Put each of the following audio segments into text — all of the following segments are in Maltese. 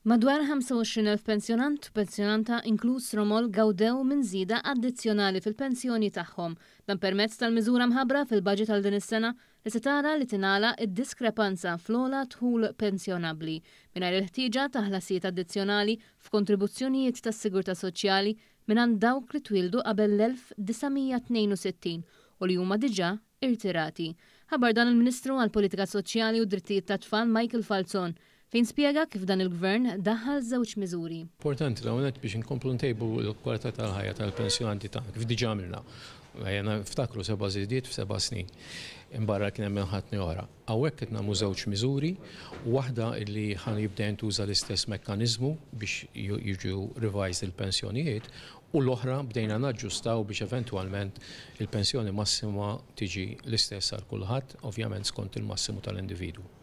Madwar 25,000 pensjonant u pensjonanta inkluż Romol gawdew minn żieda addizzjonali fil-pensjoni tagħhom dan permezz tal-miżura mħabbra fil-baġit għal din is-sena li se tara li tingħala d-diskrepanza fl-ogħla dħul pensjonabbli mingħajr il-ħtieġa ta' ħlasijiet addizzjonali f'kontribuzzjonijiet tas-Sigurtà Soċjali mingħand dawk li twildu qabel l-1962 u li huma diġà irtirati. Ħabbar dan il-Ministru għall-Politika Soċjali u d-Drittijiet tat-Tfal Michael Falzon fejn spjega kif dan il-Gvern daħħal żewġ miżuri. Importanti l-għonet biex inkomplu ntejbu l-kwalità tal-ħajja tal-pensjonanti tagħna kif diġà għamilna. Għajna ftakru 7 żidiet f'7 snin. Imbarra kien hemm ħatni oħra. Hawnhekk qed nagħmlu żewġ miżuri, waħda li ħan jibda jintuża l-istess mekkaniżmu biex jiġu revised il-pensjonijiet u l-oħra bdejna naġġustaw biex eventwalment il-pensjoni massima tiġi l-istess għal kulħadd, ovvjament skont il-massimu tal-individwu.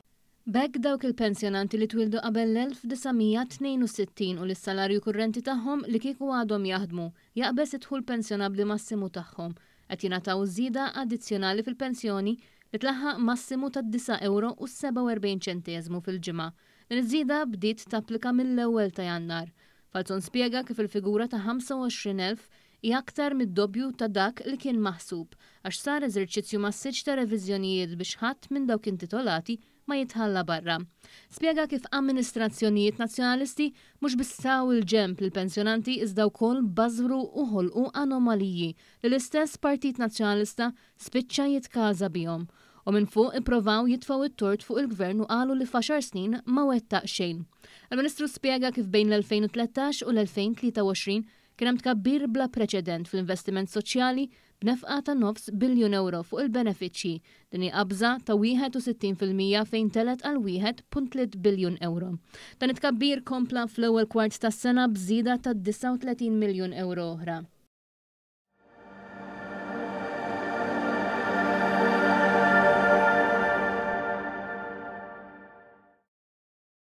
B'hekk dawk il-pensjonanti li twildu qabel l-1962 u l-salarju kurrenti tagħhom li kieku għadhom jaħdmu jaqbes idħul pensjonabbli massimu tagħhom qed jingħataw żieda addizzjonali fil-pensjoni li tlaħħaq massimu ta' 9 € fil-ġimgħa. Din iż-żieda bdiet tapplika mill-ewwel ta' Jannar. Falzon spjega kif il-figura ta' 25,000 hija aktar mid-doppju ta' dak li kien maħsub għax sar eżerċizzju massiġġ ta' reviżjonijiet biex ħadd minn dawk intitolati ma jitħalla barra. Spjega kif amministrazzjonijiet nazzjonalisti mhux bissaw il-ġemp lill pensjonanti iżda wkoll bażru u ħolqu anomaliji li l-istess Partit Nazzjonalista spiċċa jitkaża bihom. U minn fuq ippruvaw jitfgħu it-tort fuq il-Gvern u qalu li f'10 snin ma wettaq xejn. Il-Ministru spjega kif bejn l-2013 u l-2023 kien hemm tkabbir bla preċedent fl-investiment soċjali b'nefqa ta' €9 biljun fuq il-benefiċċji din hi qabża ta' 61% fejn telet għal €1.3 biljun. Dan it-tkabbir kompla fl-ewwel kwart tas-sena bżieda ta' €39 miljun oħra.